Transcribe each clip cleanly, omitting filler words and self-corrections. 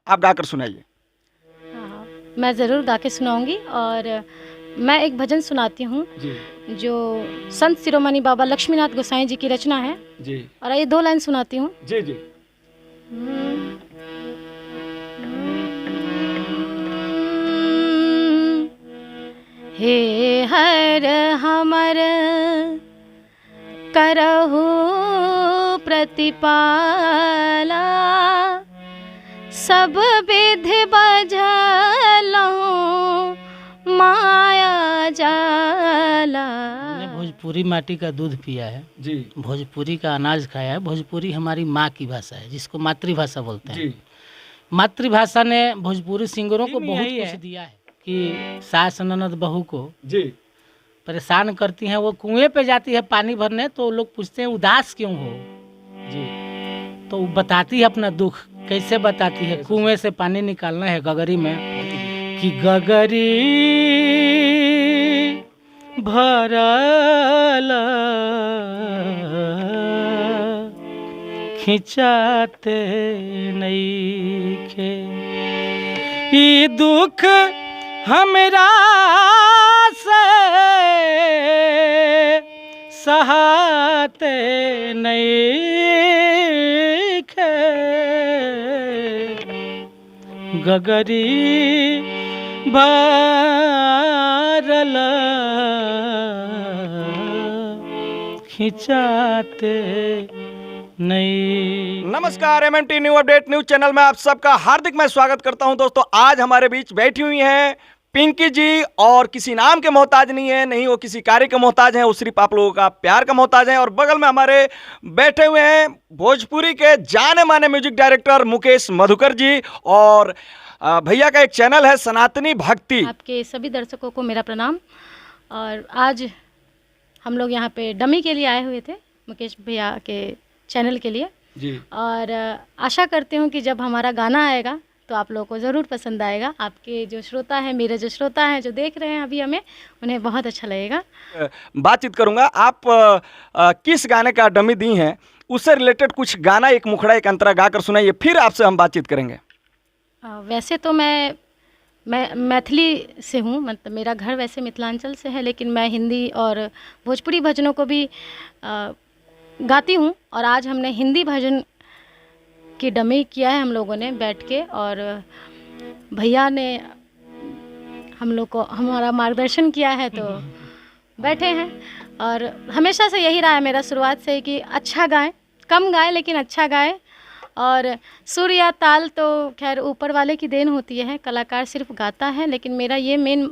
आप गाकर सुनाइए। हाँ, मैं ज़रूर गा के सुनाऊंगी। और मैं एक भजन सुनाती हूँ जो संत शिरोमणि बाबा लक्ष्मीनाथ गोसाई जी की रचना है जी और ये 2 लाइन सुनाती हूँ। जी जी। हे हर हमर करहु प्रतिपाला, सब विधि बझलहु माया जाला। हमने भोजपुरी माटी का दूध पिया है जी भोजपुरी का अनाज खाया है। भोजपुरी हमारी माँ की भाषा है जिसको मातृभाषा बोलते हैं। जी मातृभाषा ने भोजपुरी सिंगरों को बहुत कुछ दिया है कि सास ननद बहू को जी परेशान करती हैं। वो कुएं पे जाती है पानी भरने तो लोग पूछते हैं उदास क्यों हो जी। तो वो बताती है अपना दुख। कैसे बताती है? कुएं से पानी निकालना है गगरी में कि गगरी भरल खिंचाते नइखे, ई दुख हमरा से सहाते नइखे, गगरी भरल खिंचाते नहीं। नमस्कार, MMT new update news channel में आप सबका हार्दिक मैं स्वागत करता हूं। दोस्तों, आज हमारे बीच बैठी हुई हैं पिंकी जी और किसी नाम के मोहताज नहीं है, नहीं वो किसी कार्य के मोहताज हैं, वो सिर्फ आप लोगों का प्यार का मोहताज है। और बगल में हमारे बैठे हुए हैं भोजपुरी के जाने माने म्यूजिक डायरेक्टर मुकेश मधुकर जी और भैया का एक चैनल है सनातनी भक्ति। आपके सभी दर्शकों को मेरा प्रणाम। और आज हम लोग यहाँ पे डमी के लिए आए हुए थे, मुकेश भैया के चैनल के लिए जी। और आशा करती हूँ कि जब हमारा गाना आएगा तो आप लोगों को ज़रूर पसंद आएगा। आपके जो श्रोता हैं, मेरे जो श्रोता हैं जो देख रहे हैं अभी हमें, उन्हें बहुत अच्छा लगेगा। बातचीत करूंगा। आप किस गाने का डमी दी हैं उससे रिलेटेड कुछ गाना, एक मुखड़ा एक अंतरा गाकर सुनाइए, फिर आपसे हम बातचीत करेंगे। वैसे तो मैं मैथिली से हूँ, मतलब मेरा घर वैसे मिथिलांचल से है, लेकिन मैं हिंदी और भोजपुरी भजनों को भी गाती हूँ। और आज हमने हिंदी भजन की डमी किया है हम लोगों ने बैठ के, और भैया ने हम लोग को हमारा मार्गदर्शन किया है तो बैठे हैं। और हमेशा से यही रहा है मेरा शुरुआत से कि अच्छा गाएं, कम गाएं लेकिन अच्छा गाएं। और सुर या ताल तो खैर ऊपर वाले की देन होती है, कलाकार सिर्फ गाता है, लेकिन मेरा ये मेन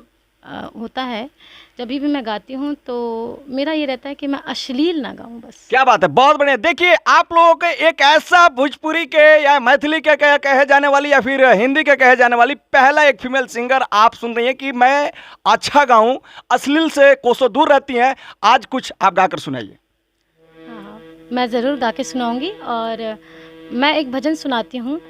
होता है जब भी मैं गाती हूँ तो मेरा ये रहता है कि मैं अश्लील ना गाऊँ बस। क्या बात है, बहुत बढ़िया। देखिए, आप लोगों को एक ऐसा भोजपुरी के या मैथिली के कहे जाने वाली या फिर हिंदी के कहे जाने वाली पहला एक फीमेल सिंगर आप सुन रही हैं कि मैं अच्छा गाऊं, अश्लील से कोसों दूर रहती हैं। आज कुछ आप गाकर सुनाइए। हाँ, मैं ज़रूर गा के सुनाऊंगी। और मैं एक भजन सुनाती हूँ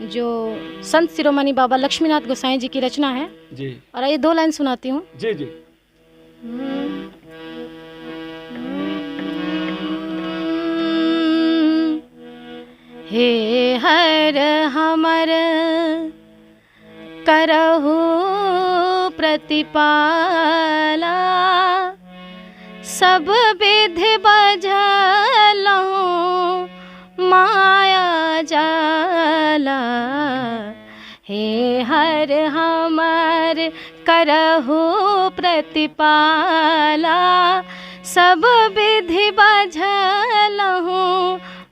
जो संत शिरोमणि बाबा लक्ष्मीनाथ गोसाई जी की रचना है जी। और ये 2 लाइन सुनाती हूँ। जी जी। हे हर हमर करहु प्रतिपाला, सब विधि बझलहु माया जाला। हे हर हमर करहु प्रतिपाला, सब विधि बझलहु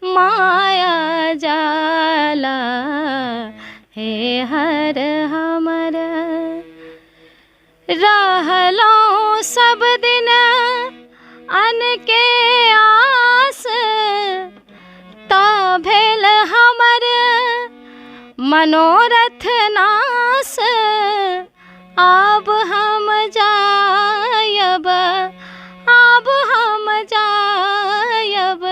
माया जाला। हे हर हमर रहलहुँ सब दिन अन के आस, ता भेल हमर मनोरथ नास। अब हम जायब, अब हम जायब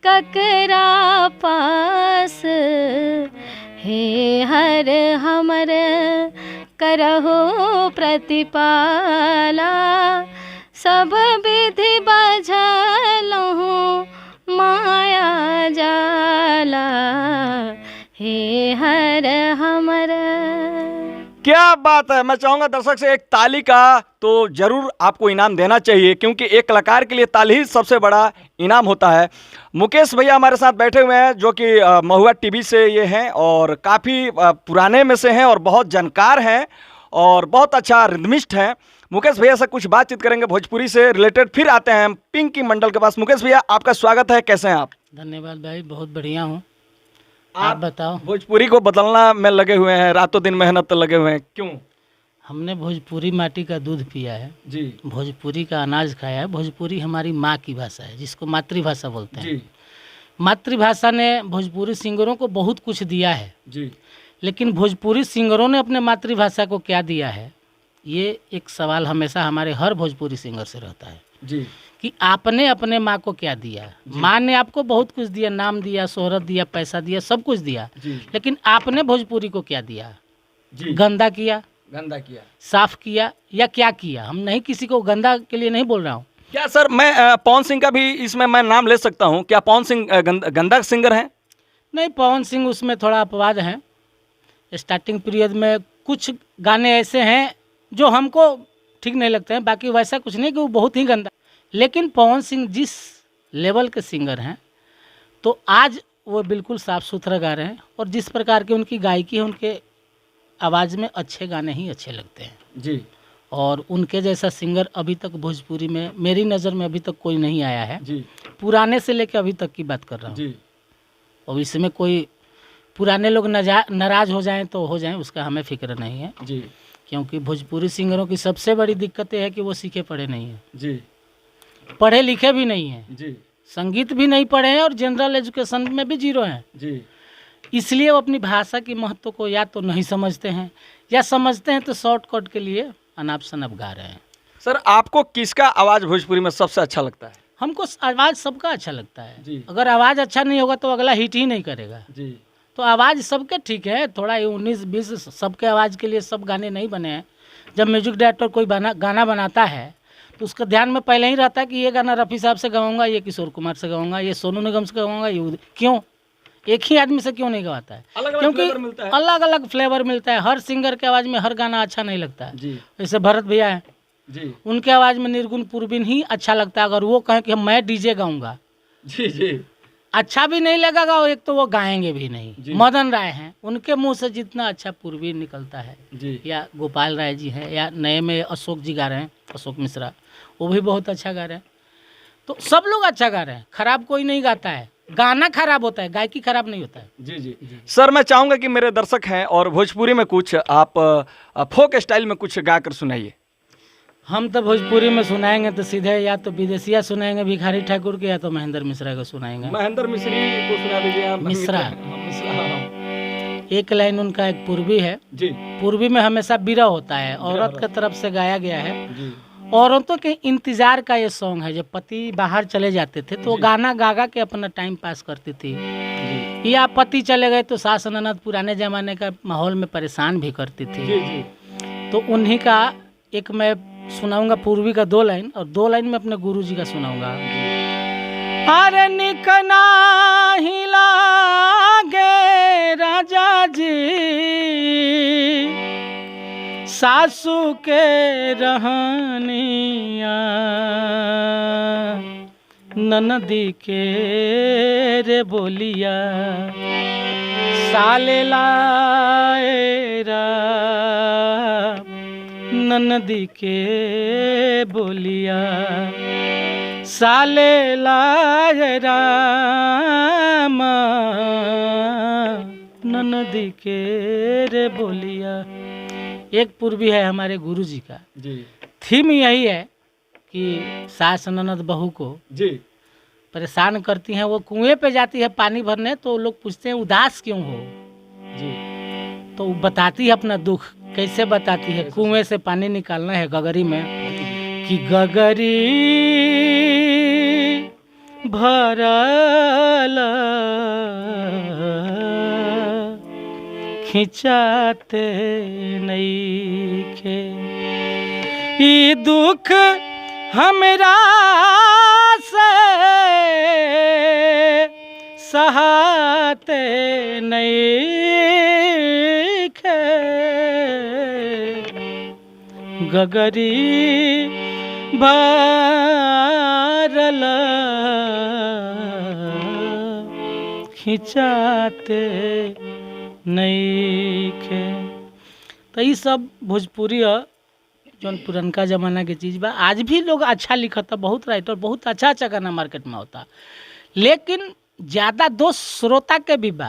ककरा पास। हे हर हमर करहु प्रतिपाला, सब विधि बझलहु माया जाला। हे हर हमर। क्या बात है। मैं चाहूंगा दर्शक से एक ताली का तो जरूर आपको इनाम देना चाहिए, क्योंकि एक कलाकार के लिए ताली ही सबसे बड़ा इनाम होता है। मुकेश भैया हमारे साथ बैठे हुए हैं, जो कि महुआ टीवी से ये हैं और काफ़ी पुराने में से हैं और बहुत जानकार हैं और बहुत अच्छा रिदमिस्ट हैं। मुकेश भैया से कुछ बातचीत करेंगे भोजपुरी से रिलेटेड, फिर आते हैं पिंकी मंडल के पास। मुकेश भैया आपका स्वागत है, कैसे हैं आप? धन्यवाद भाई, बहुत बढ़िया हूँ। आप बताओ। भोजपुरी को बदलना में लगे हुए हैं, रातों दिन मेहनत लगे हुए हैं, क्यों? हमने भोजपुरी माटी का दूध पिया है जी, भोजपुरी का अनाज खाया है। भोजपुरी हमारी माँ की भाषा है, जिसको मातृभाषा बोलते हैं। जी, मातृभाषा ने भोजपुरी सिंगरों को बहुत कुछ दिया है, जी, लेकिन भोजपुरी सिंगरों ने अपने मातृभाषा को क्या दिया है, ये एक सवाल हमेशा हमारे हर भोजपुरी सिंगर से रहता है जी, कि आपने अपने माँ को क्या दिया। माँ ने आपको बहुत कुछ दिया, नाम दिया, शोहरत दिया, पैसा दिया, सब कुछ दिया, जी, लेकिन आपने भोजपुरी को क्या दिया? जी, गंदा किया, गंदा किया। साफ किया, या क्या किया? हम नहीं, किसी को गंदा के लिए नहीं बोल रहा हूँ। क्या सर, मैं पवन सिंह का भी इसमें मैं नाम ले सकता हूँ? क्या पवन सिंह गंदा सिंगर हैं? नहीं, पवन सिंह उसमें थोड़ा अपवाद है। स्टार्टिंग पीरियड में कुछ गाने ऐसे हैं जो हमको ठीक नहीं लगते हैं, बाकी वैसा कुछ नहीं कि वो बहुत ही गंदा। लेकिन पवन सिंह जिस लेवल के सिंगर हैं, तो आज वो बिल्कुल साफ़ सुथरा गा रहे हैं, और जिस प्रकार की उनकी गायकी है, उनके आवाज़ में अच्छे गाने ही अच्छे लगते हैं जी, और उनके जैसा सिंगर अभी तक भोजपुरी में मेरी नज़र में अभी तक कोई नहीं आया है। जी, पुराने से लेकर अभी तक की बात कर रहा हूँ। जी, और इसमें कोई पुराने लोग नाराज़ हो जाएं तो हो जाएं, उसका हमें फिक्र नहीं है, जी, क्योंकि भोजपुरी सिंगरों की सबसे बड़ी दिक्कत ये है कि वो सीखे पढ़े नहीं हैं, जी, पढ़े लिखे भी नहीं हैं, जी, संगीत भी नहीं पढ़े हैं और जनरल एजुकेशन में भी जीरो हैं। जी, इसलिए वो अपनी भाषा की महत्व को या तो नहीं समझते हैं, या समझते हैं तो शॉर्टकट के लिए अनाप शनाप गा रहे हैं। सर आपको किसका आवाज़ भोजपुरी में सबसे अच्छा लगता है? हमको आवाज़ सबका अच्छा लगता है। जी। अगर आवाज़ अच्छा नहीं होगा तो अगला हिट ही नहीं करेगा। जी, तो आवाज़ सबके ठीक है, थोड़ा 19-20 सबके आवाज़ के लिए सब गाने नहीं बने हैं। जब म्यूजिक डायरेक्टर कोई गाना बनाता है तो उसका ध्यान में पहले ही रहता है कि ये गाना रफ़ी साहब से गवाऊंगा, ये किशोर कुमार से गवाऊंगा, ये सोनू निगम से गवाऊंगा, ये क्यों एक ही आदमी से क्यों नहीं गवाता है? अलग-अलग क्योंकि फ्लेवर मिलता है। अलग अलग फ्लेवर मिलता है। हर सिंगर के आवाज़ में हर गाना अच्छा नहीं लगता है। जी, जैसे भरत भैया हैं, जी, उनके आवाज़ में निर्गुण पूर्विन ही अच्छा लगता है। अगर वो कहें कि मैं डीजे गाऊंगा, जी, जी, अच्छा भी नहीं लगेगा, और एक तो वो गाएंगे भी नहीं। जी। मदन राय हैं, उनके मुंह से जितना अच्छा पूर्वीन निकलता है, जी, या गोपाल राय जी हैं, या नए में अशोक जी गा रहे हैं, अशोक मिश्रा, वो भी बहुत अच्छा गा रहे हैं। तो सब लोग अच्छा गा रहे हैं, खराब कोई नहीं गाता है। गाना खराब होता है, गायकी खराब नहीं होता है। जी, जी। सर मैं चाहूँगा कि मेरे दर्शक हैं और भोजपुरी में कुछ आप फोक स्टाइल में कुछ गा कर सुनाइए। हम तो भोजपुरी में सुनाएंगे तो सीधे या तो विदेशिया सुनाएंगे भिखारी ठाकुर के, या तो महेंद्र मिश्रा को सुनाएंगे। महेंद्र मिश्री को सुना दीजिए आप। मिश्रा। हाँ, एक लाइन उनका एक पूर्वी है। जी, पूर्वी में हमेशा बिरह होता है, औरत की तरफ से गाया गया है। जी, औरतों के इंतजार का ये सॉन्ग है। जब पति बाहर चले जाते थे तो वो गाना गा गा के अपना टाइम पास करती थी, जी, या पति चले गए तो सास ननद पुराने जमाने का माहौल में परेशान भी करती थी। जी, जी, तो उन्हीं का एक मैं सुनाऊंगा पूर्वी का 2 लाइन, और 2 लाइन में अपने गुरु जी का सुनाऊंगा। अरे निकना हिलागे राजा जी, सासू के रहनिया, ननदी के रे बोलिया, साले लाएरा ननदी के बोलिया, साले लाएरा ननदी के रे बोलिया। एक पूर्वी है हमारे गुरु जी का। जी, थीम यही है कि सास ननद बहू को जी, परेशान करती हैं। वो कुएं पे जाती है पानी भरने, तो लोग पूछते हैं उदास क्यों हो। जी, तो वो बताती है अपना दुख। कैसे बताती है? कुएं से पानी निकालना है गगरी में, कि गगरी भरल खिंचाते नइखे, ई दुख हमरा से सहाते नहीं खे गगरी भरल खिंचाते नहीं खे। तो ये सब भोजपुरी जौन पुरनका जमाना के चीज़ बा। आज भी लोग अच्छा लिखता, बहुत राइटर बहुत अच्छा अच्छा गाना मार्केट में होता, लेकिन ज़्यादा दोष श्रोता के भी बा।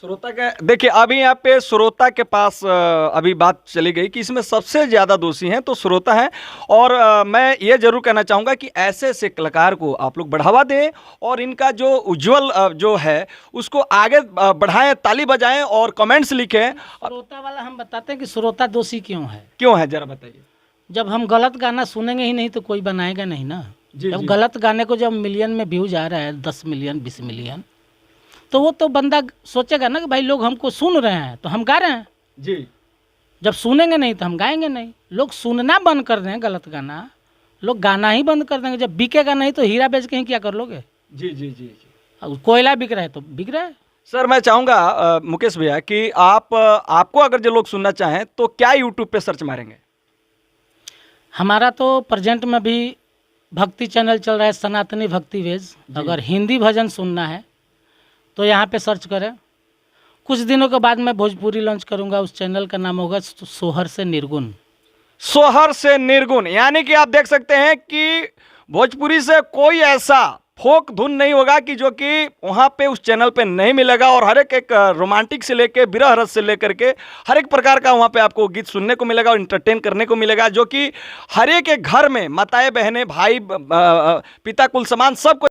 श्रोता के देखिए, अभी यहाँ पे श्रोता के पास अभी बात चली गई कि इसमें सबसे ज़्यादा दोषी हैं तो श्रोता हैं। और मैं ये जरूर कहना चाहूँगा कि ऐसे ऐसे कलाकार को आप लोग बढ़ावा दें और इनका जो उज्जवल जो है उसको आगे बढ़ाएं, ताली बजाएं और कमेंट्स लिखें। श्रोता वाला हम बताते हैं कि श्रोता दोषी क्यों है। क्यों है जरा बताइए। जब हम गलत गाना सुनेंगे ही नहीं तो कोई बनाएगा नहीं ना। जब गलत गाने को जब मिलियन में व्यूज आ रहा है, 10 मिलियन 20 मिलियन, तो वो तो बंदा सोचेगा ना कि भाई लोग हमको सुन रहे हैं तो हम गा रहे हैं जी। जब सुनेंगे नहीं तो हम गाएंगे नहीं। लोग सुनना बंद कर दें गलत गाना, लोग गाना ही बंद कर देंगे। जब बिकेगा नहीं तो हीरा बेच के ही क्या कर लोगे। जी जी जी जी। कोयला बिक रहा है तो बिक रहा है। सर मैं चाहूँगा मुकेश भैया कि आपको अगर जो लोग सुनना चाहें तो क्या यूट्यूब पे सर्च मारेंगे। हमारा तो प्रेजेंट में भी भक्ति चैनल चल रहा है, सनातनी भक्ति वेज। अगर हिंदी भजन सुनना है तो यहाँ पे सर्च करें। कुछ दिनों के बाद मैं भोजपुरी लॉन्च करूँगा, उस चैनल का नाम होगा सोहर से निर्गुण। सोहर से निर्गुण, यानी कि आप देख सकते हैं कि भोजपुरी से कोई ऐसा फोक धुन नहीं होगा कि जो कि वहाँ पे उस चैनल पे नहीं मिलेगा। और हर एक रोमांटिक से लेके विरह रस से लेकर के हर एक प्रकार का वहाँ पे आपको गीत सुनने को मिलेगा और इंटरटेन करने को मिलेगा, जो कि हर एक घर में माताएं बहनें भाई पिता कुल समान सबको